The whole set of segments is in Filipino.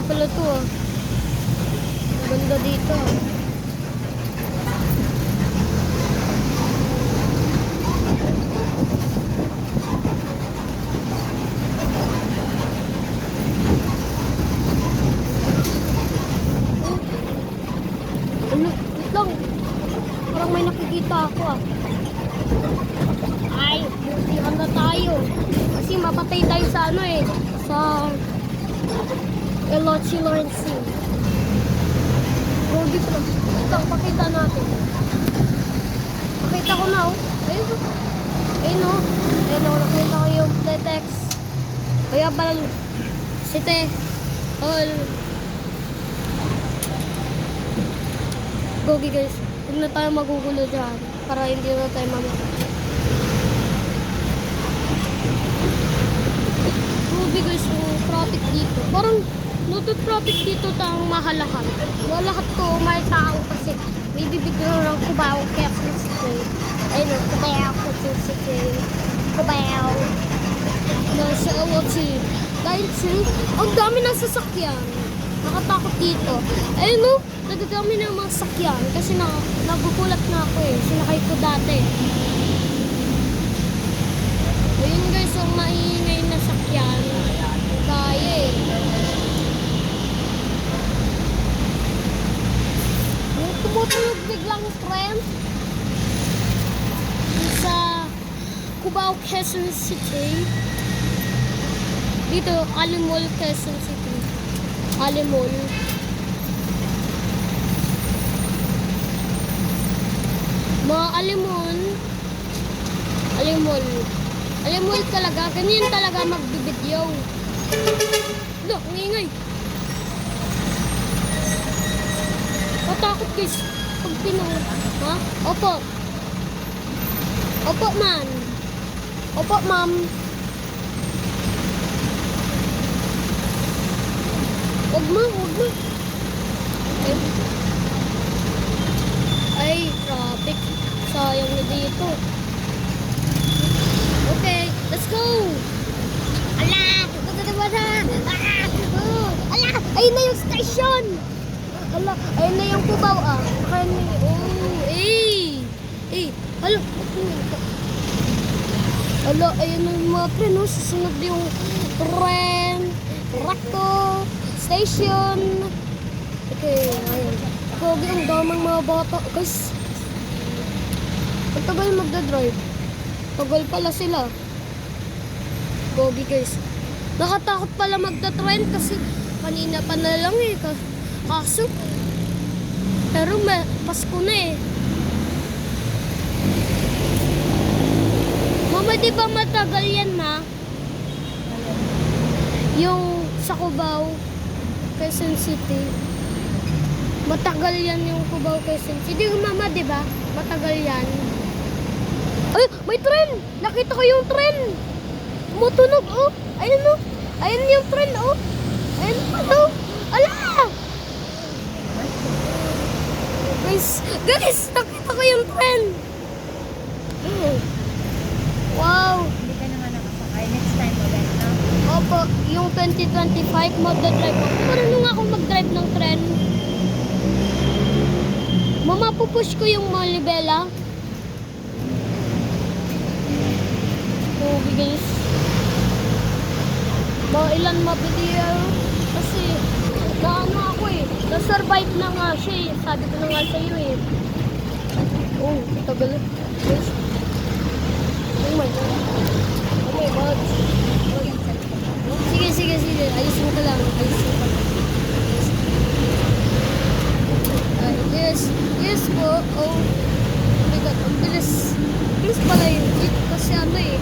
pala to ah. Ganda dito ah. Ano? Wait lang. Parang may nakikita ako ah. Ay, musihan na tayo. Kasi mapatay tayo sa ano eh. Sa Elochi Lawrence. Gogi pa. Ito, pakita natin. Pakita ko na oh. Ayun oh. Ayun oh. Ayun oh. Nakita ko yung Pletex. Kaya pala Site. All. Gogi guys. Huwag na tayo magugulo dyan. Para hindi na tayo mamaya. Gogi guys, yung traffic dito. Parang Bluetooth traffic dito tayong mahalahan. Lahat ko may tao kasi may bibigyan ng Cubao Quezon City. Ayun o, Cubao Quezon City. Cubao. Nasa Elochi. Dahil ang dami ng sasakyan. Nakatakot dito. Ayun o, nagagami ng mga sasakyan kasi nagugulat na ako eh. Sinakay ko dati. Ayun guys, ang maingay na sakyan. Kaya eh. Tumutulog biglang tren sa Cubao, Quezon City. Dito, Alimol, Quezon City. Alimol. Mga Alimol. Alimol talaga. Ganyan talaga magbibidyo. Look, ngingay. Matakot guys. Pag pinang... Ha? Opo. Opo, man. Opo, ma'am. Huwag mo. Ay, traffic. Sayang na dito. Okay, let's go. Ala! Ala! Ayun na yung station! Ala, ayun na yung Cubao ah. Hala, hala, ayun na yung mga tren, oh. Susunod yung tren, trakto, station. Okay, ayun. Gogi, ang damang mga bata. Guys, ang tagal magdadrive. Tagal pala sila. Gogi guys. Nakatakot pala magda-tren kasi kanina pa na lang eh. Kaso, pero Pasko na eh. Mama, di ba matagal yan ma? Yung sa Cubao, Quezon City. Matagal yan yung Cubao, Quezon City. Mama, di ba? Matagal yan. Ay, may tren! Nakita ko yung tren! Tumutunog, oh! Ayun, oh! Ayun yung tren, oh! Ayun, oh! Ala! Guys, nakita ko yung tren! Wow! Hindi ka naman nakasakay. Next time ulit, no? Opo, yung 2025 magdadrive ako. Marunong ako mag-drive ng tren. Mama, pupush ko yung Malibela. Okay guys. Mga ilan mabilia. Kasi, naano ako eh. Na-survive na nga siya eh. Sabi ko na nga sa'yo eh. Oh, tagal. Guys. Oh my God. Oh my God. Sige. Ayusin ko lang. Yes po. Oh my God. Ang bilis. Bilis pala yung jeep. Kasi ano eh.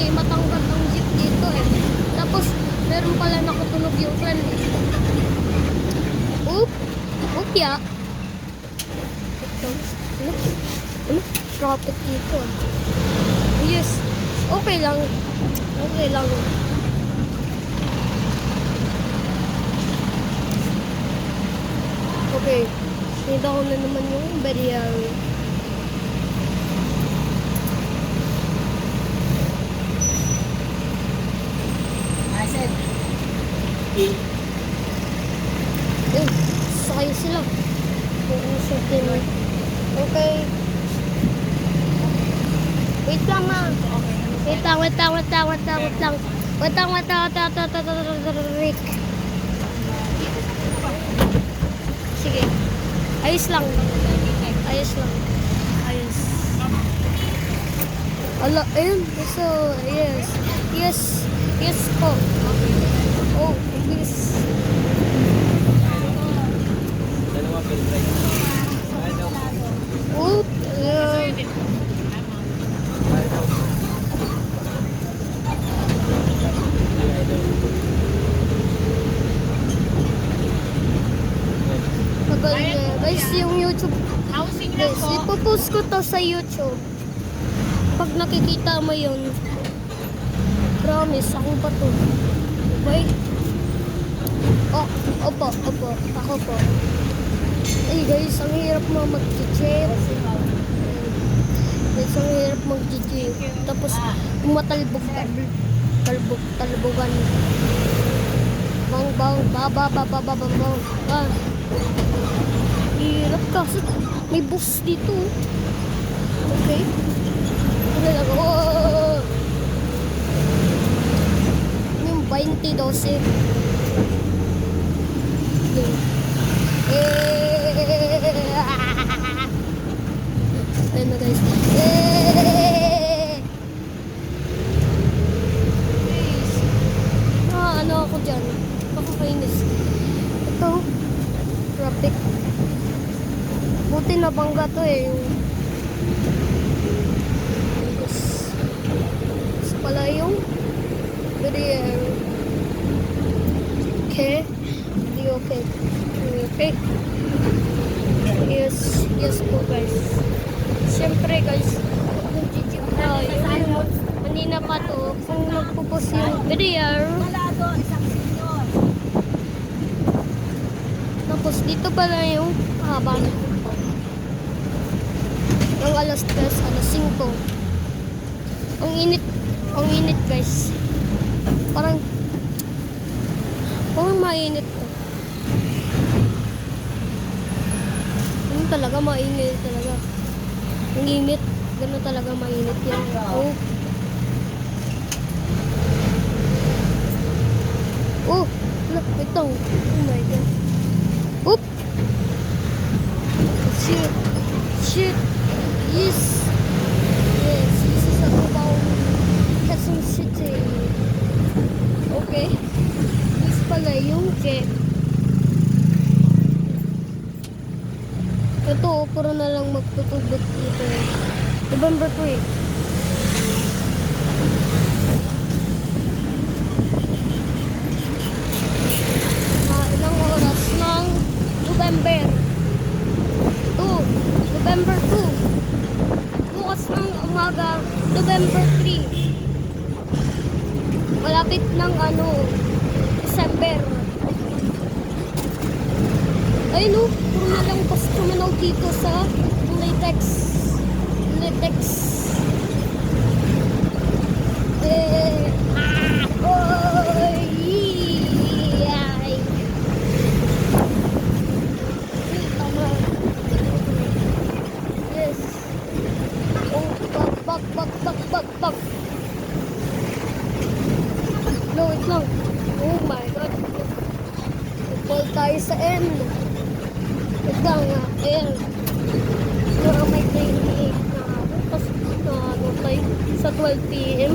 Matanggal ang jeep dito eh. Tapos, meron pala nakatunog yung friend eh. Ya. Ano? Traffic dito ah. Yes. Okay lang. Okay. Nita ko na naman yung burial. I said, Wait lang ma. Wait lang. Rick. Sige. Ayos lang. Ayos. Ala, ayun. So, yes. Yes po. Oh, yes. Oh, magaling guys, yung YouTube. Guys, ipopost ko to sa YouTube. Pag nakikita mo yun, promise, ako pa to. Okay? Oh, opo, ako po. Ay guys, ang hirap mo mag-jeep. Guys, ang hirap mag-jeep. Tapos, talbogan. Bang, bang. Ah. Hirap kasi may bus dito. Okay? Okay lang. Oh! Yung 2012. Okay. Ayun na guys. Guys. Ano ako dyan? Pakakainis. Ito. Traffic. Buti na bangga to eh. Yes. Pala yung video. Okay. Hindi okay. Okay. Yes po guys. Siyempre guys, nag-jeep na yun. Kanina pa to, kung magpupos yung video. Tapos dito pala yung haba na. Yung alas 3, alas 5. Ang init guys. Parang mainit to. Ganun talaga, mainit talaga. Ang init, ganun talaga mainit yan. Oh. Oh, look, ito. Oh my god. Oop. Shit. Yes, this is about Quezon City. Okay. This pala yung jeep. Ito, puro na lang magtutugot dito. November 3. Ilang oras ng November 2. November 2. Bukas ng umaga, November 3. Malapit ng December. Ayun o, puro na lang customer dito sa Latex. Yes. Oh, bak. No, wait lang. Oh my god. Fall tayo sa N. Wait lang nga, L. Pero may training tapos tayo sa 12 p.m.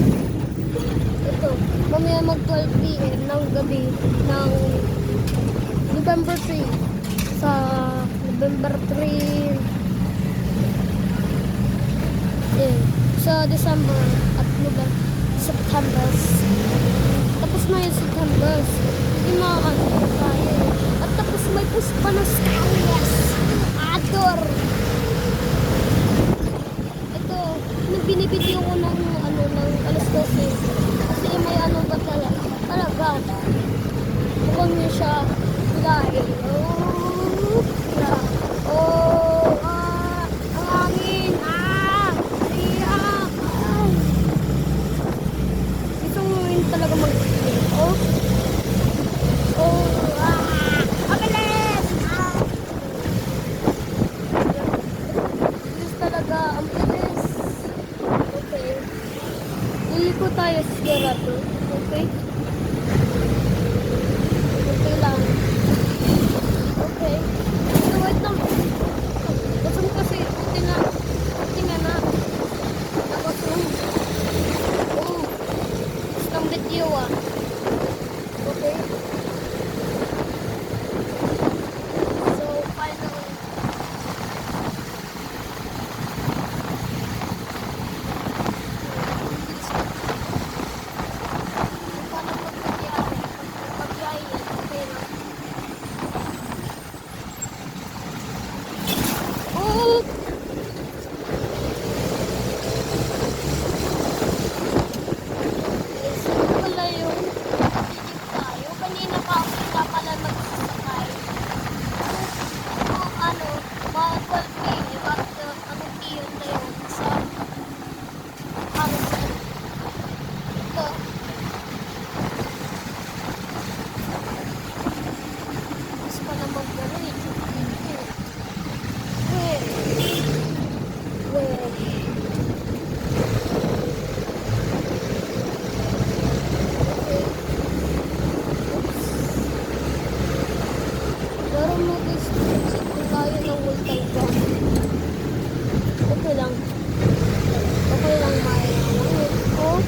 Ito, mamaya mag 12 p.m. ng gabi ng November 3 sa November 3 sa December at September. Tapos na yung September. Hindi tayo. At tapos may push pa na Skyles. Ador. Ito, binibidyo ko ng alas 12. Kasi may ba talaga. Mukhang niya siya dahil. Ang hangin. Gusto mo rin talaga mabilis! Bilis talaga, ang bilis. Okay. Iliko tayo sigurado. Okay? Okay lang. Okay. So, wait lang. Gusto mo kasi, tingnan na. Tapos yung, isang video ah. Okay? So, finally. Paano pagbiyahe? Pagbiyahe yan, okay lang. Oh! Sino pala yung jeep tayo? Kanina pa ako na pala magsasakay. Ano, mga 12K, ano yun na yun sa Harrison. Ito. Mas pa naman gano'n eh. Wait. Pero mag-stretch kung tayo ng multi-bar. Okay lang. Okay lang, Maya. Oh.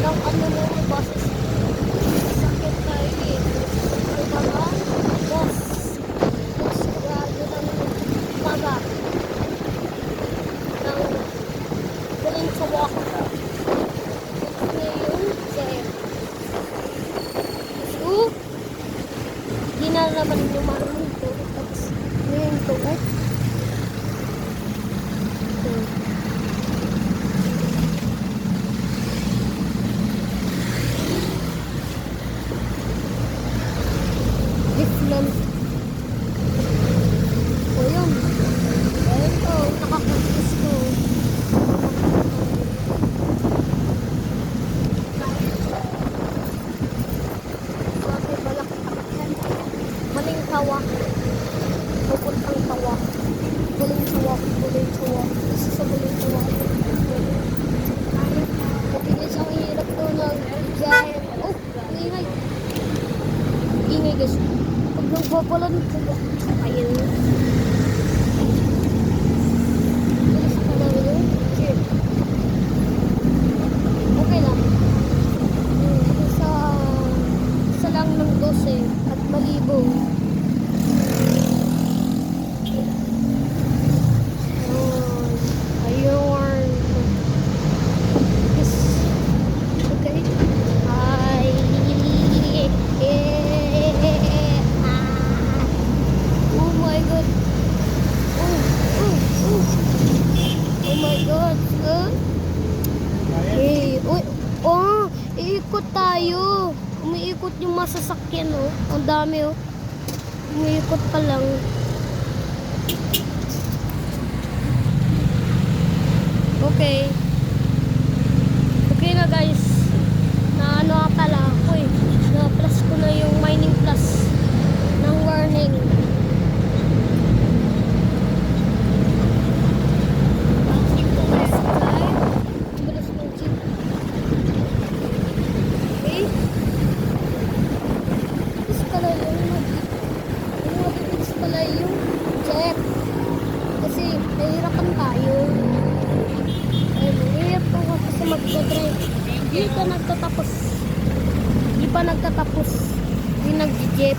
Lang ano na yung boses. Sakit tayo eh. Diba ba? Boss. Boss, grabe ng paga. Ng galing sa walk. Ngayon, Jeff. So, di na naman yung marunong to. Tapos, ngayon to, eh. Different. O yun. Ayun to, nakakapis ko. Sabi, balak. Maling tawa. Pupuntang tawa. Maling tawa. Maling tawa. Isa sa maling tawa. Mabilis ang hirap to ng biyahe. Oh, ingay. Ingay guys. Pag nagpapalan ko ba? Ayun. Bilis ka na rin. Cheer. Okay lang. Isa lang ng 12 at malibong. Ayun. Yes. Okay. Hi. Oh my god. Oh my god. Hey. Uy. Oh, iikot tayo. Umiikot yung masasakyan, oh. Ang dami, oh. Umiikot pa lang. Okay. Okay na, guys. Na ano pala ako, eh. Na-plus ko na yung mining plus ng warning. Bilis ng jeep. Okay. Bilis pala yung bilis pala yung jet. Kasi nahihirapan tayo. Ay, mahirap ako kasi mag-drive. Hindi ka nagtatapos. Hindi pa nagtatapos. Hindi nag-jeep.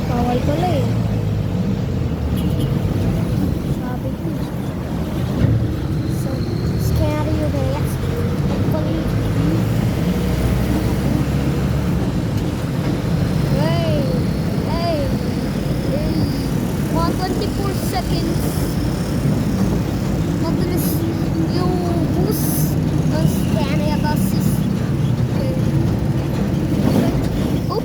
Bawal pala eh. Sabi ko. So, scary yung react. Actually, hey, 24 seconds. Mabilis yung bus ng Scania buses. Okay.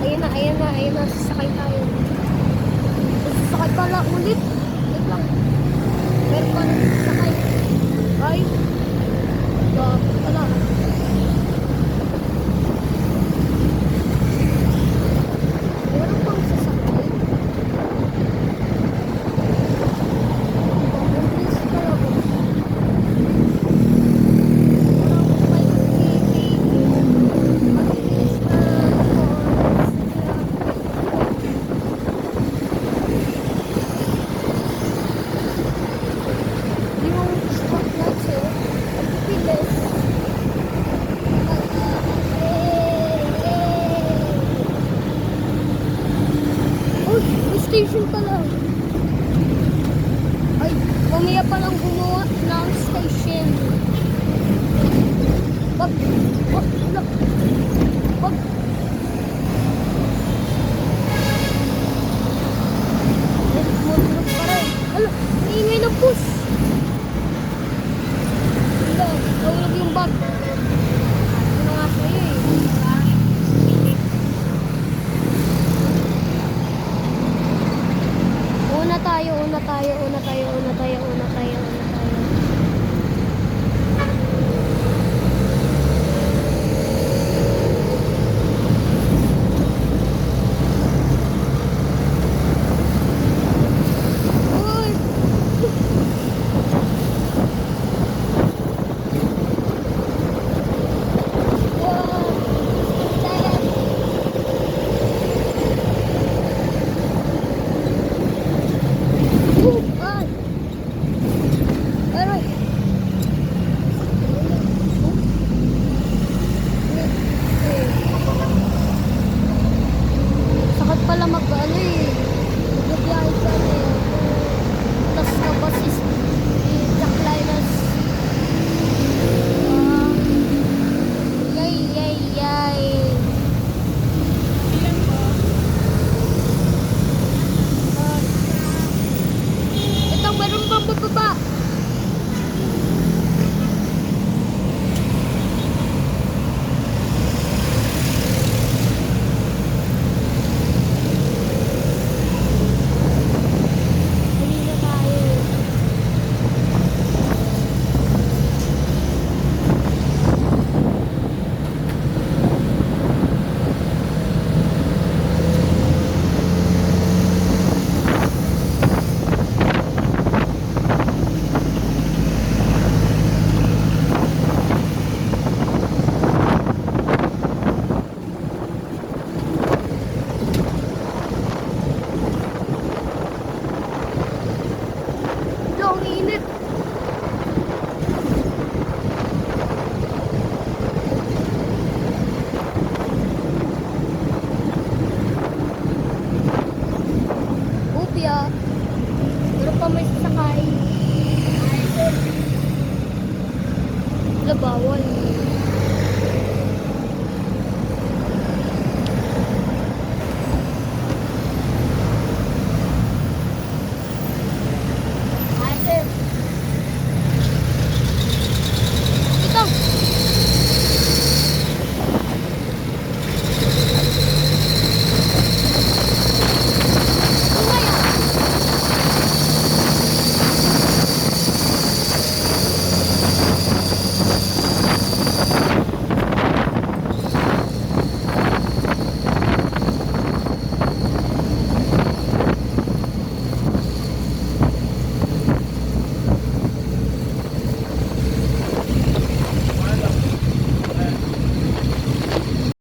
Ayun na, sasakay tayo. Sasakay pala ulit. Wait lang. Meron pa nang sasakay. Ay. Dapat pala. Meron pang sasakay. Mabilis talaga. Parang 5 km. Mabilis na. Yung spotlights ang pipilis. Uy, may station pala. Ay, mamaya palang gumawa ng station. Wag, wag, wag, wag. Munod pa rin. Hala, maingay ng bus. Hala, nahulog yung bag. Ano nga sa'yo eh. Una tayo.